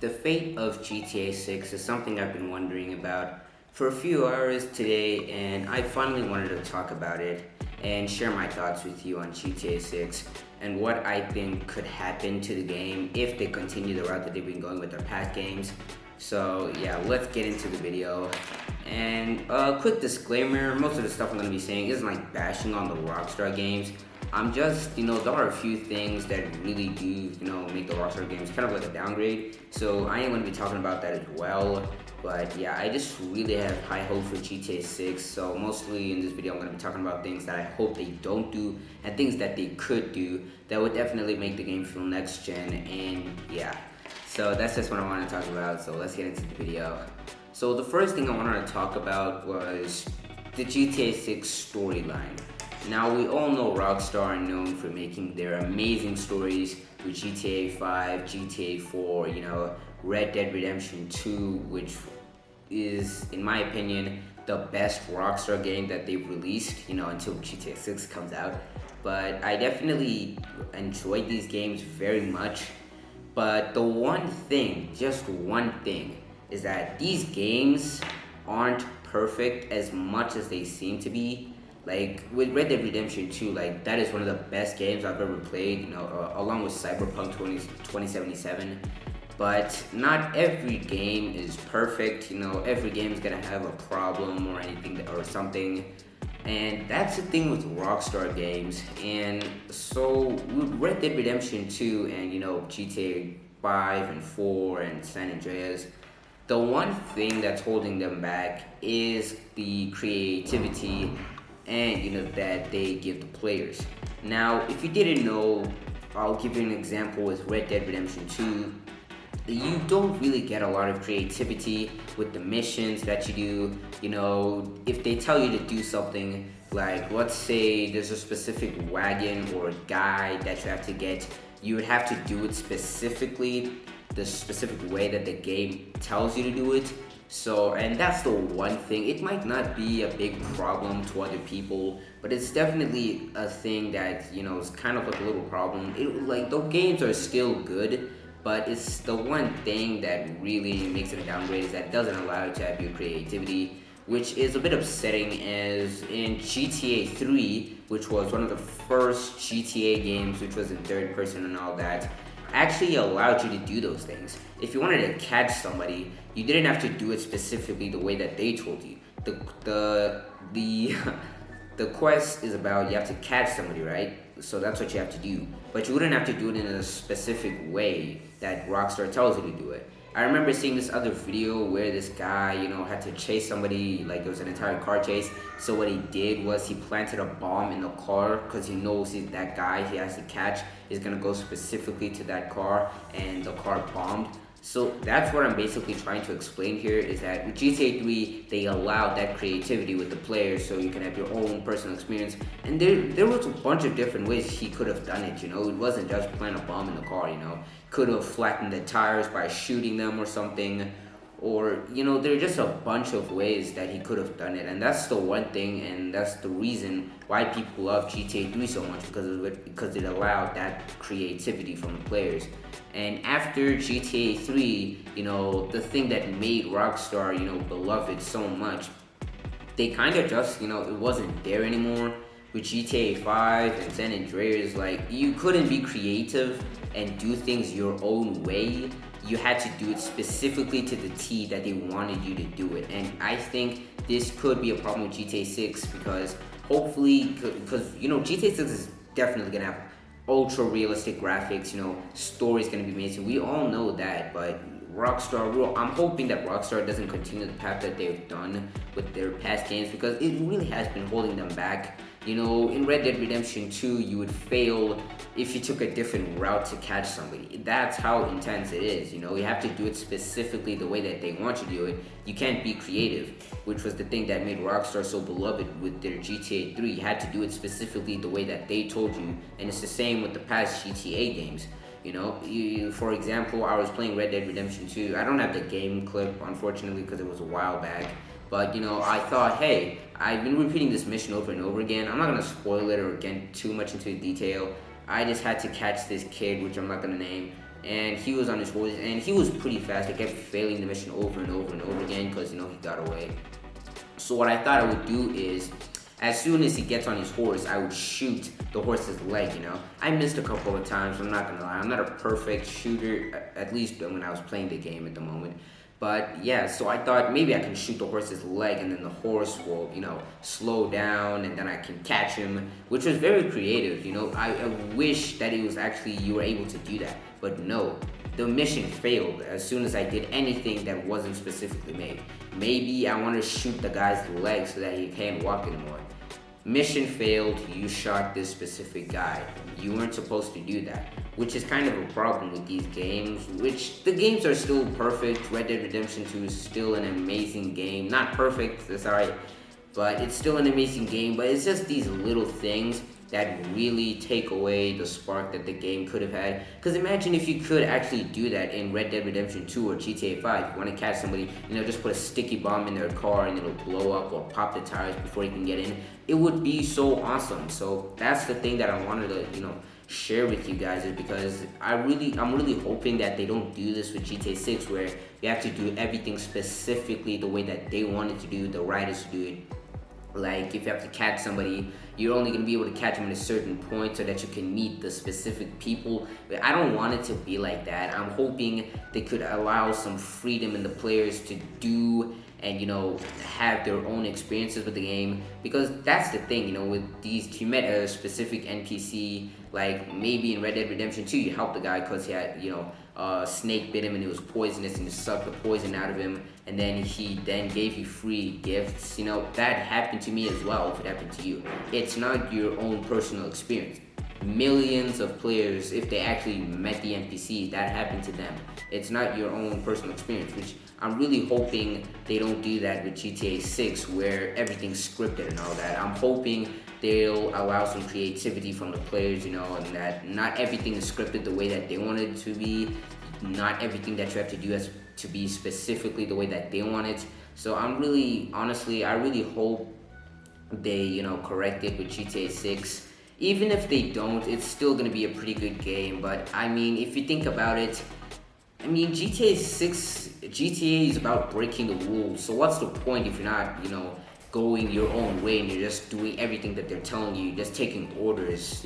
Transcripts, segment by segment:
The fate of GTA 6 is something I've been wondering about for a few hours today, and I finally wanted to talk about it and share my thoughts with you on GTA 6 and what I think could happen to the game if they continue the route that they've been going with their past games. So, yeah, let's get into the video. And a quick disclaimer, most of the stuff I'm going to be saying isn't like bashing on the Rockstar games. I'm just, there are a few things that really do, make the Rockstar games kind of like a downgrade. So I am going to be talking about that as well. But yeah, I just really have high hopes for GTA 6. So mostly in this video, I'm going to be talking about things that I hope they don't do and things that they could do that would definitely make the game feel next gen. And yeah, so that's just what I want to talk about. So let's get into the video. So the first thing I wanted to talk about was the GTA 6 storyline. Now, we all know Rockstar are known for making their amazing stories with GTA 5, GTA 4, Red Dead Redemption 2, which is, in my opinion, the best Rockstar game that they've released, until GTA 6 comes out. But I definitely enjoyed these games very much. But the one thing, just one thing, is that these games aren't perfect as much as they seem to be. Like with Red Dead Redemption 2, like that is one of the best games I've ever played, along with Cyberpunk 2077. But not every game is perfect, every game is gonna have a problem or anything or something. And that's the thing with Rockstar games. And so with Red Dead Redemption 2 and GTA 5 and 4 and San Andreas, the one thing that's holding them back is the creativity and that they give the players. Now, if you didn't know, I'll give you an example with Red Dead Redemption 2. You don't really get a lot of creativity with the missions that you do. If they tell you to do something, like let's say there's a specific wagon or guy that you have to get, you would have to do it specifically, the specific way that the game tells you to do it. So, and that's the one thing. It might not be a big problem to other people, but it's definitely a thing that, is kind of like a little problem. Like, the games are still good, but it's the one thing that really makes it a downgrade is that it doesn't allow you to have your creativity, which is a bit upsetting, as in GTA 3, which was one of the first GTA games, which was in third person and all that, actually allowed you to do those things. If you wanted to catch somebody, you didn't have to do it specifically the way that they told you. The the quest is about you have to catch somebody, right? So that's what you have to do. But you wouldn't have to do it in a specific way that Rockstar tells you to do it. I remember seeing this other video where this guy, had to chase somebody, like it was an entire car chase. So what he did was he planted a bomb in the car because he knows that guy he has to catch is gonna go specifically to that car, and the car bombed. So that's what I'm basically trying to explain here, is that with GTA 3, they allowed that creativity with the players so you can have your own personal experience. And there was a bunch of different ways he could have done it, It wasn't just plant a bomb in the car, Could have flattened the tires by shooting them or something. Or, there are just a bunch of ways that he could have done it. And that's the one thing, and that's the reason why people love GTA 3 so much, because it allowed that creativity from the players. And after GTA 3, the thing that made Rockstar, beloved so much, they kind of just, it wasn't there anymore. With GTA 5 and San Andreas, like, you couldn't be creative and do things your own way. You had to do it specifically to the T that they wanted you to do it. And I think this could be a problem with GTA 6, because hopefully, because GTA 6 is definitely gonna have ultra realistic graphics, story's gonna be amazing. We all know that, but Rockstar, I'm hoping that Rockstar doesn't continue the path that they've done with their past games, because it really has been holding them back. In Red Dead Redemption 2, you would fail if you took a different route to catch somebody. That's how intense it is, You have to do it specifically the way that they want you to do it. You can't be creative, which was the thing that made Rockstar so beloved with their GTA 3. You had to do it specifically the way that they told you, and it's the same with the past GTA games. For example, I was playing Red Dead Redemption 2. I don't have the game clip, unfortunately, because it was a while back. But, I thought, hey, I've been repeating this mission over and over again. I'm not going to spoil it or get too much into detail. I just had to catch this kid, which I'm not going to name. and he was on his horse, and he was pretty fast. I kept failing the mission over and over and over again because he got away. So what I thought I would do is, as soon as he gets on his horse, I would shoot the horse's leg. I missed a couple of times. I'm not gonna lie. I'm not a perfect shooter, at least when I was playing the game at the moment. But yeah, so I thought maybe I can shoot the horse's leg, and then the horse will, slow down, and then I can catch him, which was very creative. I wish that it was actually you were able to do that, but no. The mission failed as soon as I did anything that wasn't specifically made. Maybe I want to shoot the guy's leg so that he can't walk anymore. Mission failed, you shot this specific guy. You weren't supposed to do that, which is kind of a problem with these games, which the games are still perfect. Red Dead Redemption 2 is still an amazing game. Not perfect, sorry, but it's still an amazing game, but it's just these little things that really take away the spark that the game could have had. Because imagine if you could actually do that in Red Dead Redemption 2 or GTA 5. You want to catch somebody, just put a sticky bomb in their car and it'll blow up or pop the tires before you can get in. It would be so awesome. So that's the thing that I wanted to, share with you guys, is because I'm really hoping that they don't do this with GTA 6, where you have to do everything specifically the way that they wanted to do, the writers to do it. Like, if you have to catch somebody, you're only going to be able to catch them at a certain point so that you can meet the specific people. But I don't want it to be like that. I'm hoping they could allow some freedom in the players to do and, have their own experiences with the game. Because that's the thing, with these, you met a specific NPC, like maybe in Red Dead Redemption 2, you helped the guy because he had, snake bit him and it was poisonous and you sucked the poison out of him, and then he gave you free gifts. That happened to me as well. If it happened to you, it's not your own personal experience. Millions of players, if they actually met the NPC, that happened to them. It's not your own personal experience, which I'm really hoping they don't do that with GTA 6, where everything's scripted and all that. I'm hoping they'll allow some creativity from the players, and that not everything is scripted the way that they want it to be. Not everything that you have to do has to be specifically the way that they want it. So I really hope they, correct it with GTA 6. Even if they don't, it's still going to be a pretty good game. But I mean, if you think about it, GTA is about breaking the rules. So what's the point if you're not, going your own way and you're just doing everything that they're telling you, just taking orders,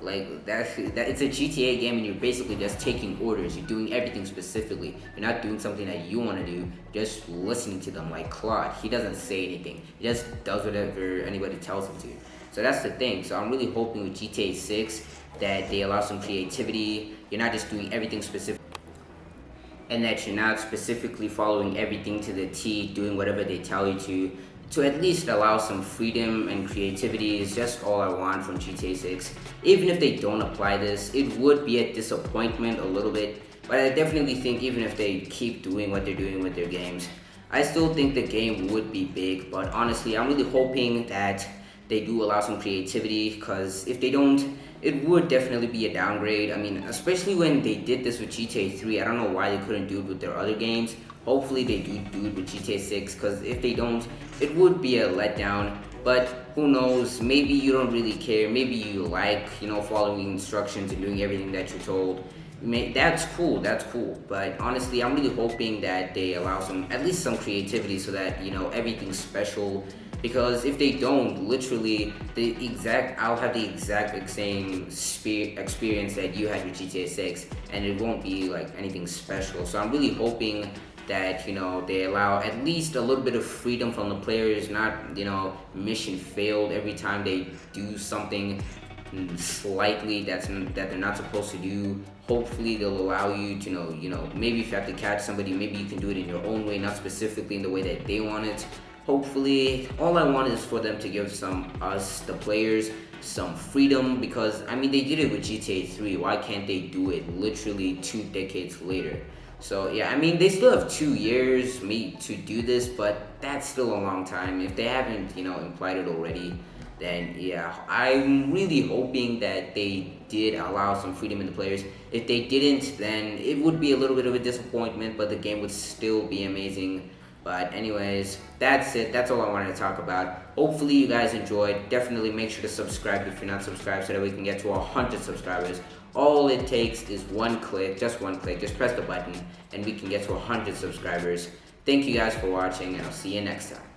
Like that it's a GTA game and you're basically just taking orders. You're doing everything specifically. You're not doing something that you want to do, just listening to them. Like Claude, he doesn't say anything. He just does whatever anybody tells him to. So that's the thing. So I'm really hoping with GTA 6 that they allow some creativity. You're not just doing everything specific, and that you're not specifically following everything to the T, doing whatever they tell you to at least allow some freedom and creativity is just all I want from GTA 6. Even if they don't apply this, it would be a disappointment a little bit, but I definitely think even if they keep doing what they're doing with their games, I still think the game would be big. But honestly, I'm really hoping that they do allow some creativity, because if they don't, it would definitely be a downgrade. Especially when they did this with GTA 3, I don't know why they couldn't do it with their other games. Hopefully they do it with GTA 6, because if they don't, it would be a letdown. But who knows, maybe you don't really care. Maybe you like, following instructions and doing everything that you're told. That's cool. But honestly, I'm really hoping that they allow at least some creativity, so that, everything's special. Because if they don't, literally, I'll have the exact same experience that you had with GTA 6, and it won't be like anything special. So I'm really hoping that, they allow at least a little bit of freedom from the players, not, mission failed every time they do something slightly that they're not supposed to do. Hopefully they'll allow you to, maybe if you have to catch somebody, maybe you can do it in your own way, not specifically in the way that they want it. Hopefully, all I want is for them to give us, the players, some freedom, because, they did it with GTA 3. Why can't they do it literally 2 decades later? So, yeah, they still have 2 years to do this, but that's still a long time. If they haven't, implied it already, then, yeah, I'm really hoping that they did allow some freedom in the players. If they didn't, then it would be a little bit of a disappointment, but the game would still be amazing. But anyways, that's it. That's all I wanted to talk about. Hopefully you guys enjoyed. Definitely make sure to subscribe if you're not subscribed, so that we can get to 100 subscribers. All it takes is one click, just press the button, and we can get to 100 subscribers. Thank you guys for watching, and I'll see you next time.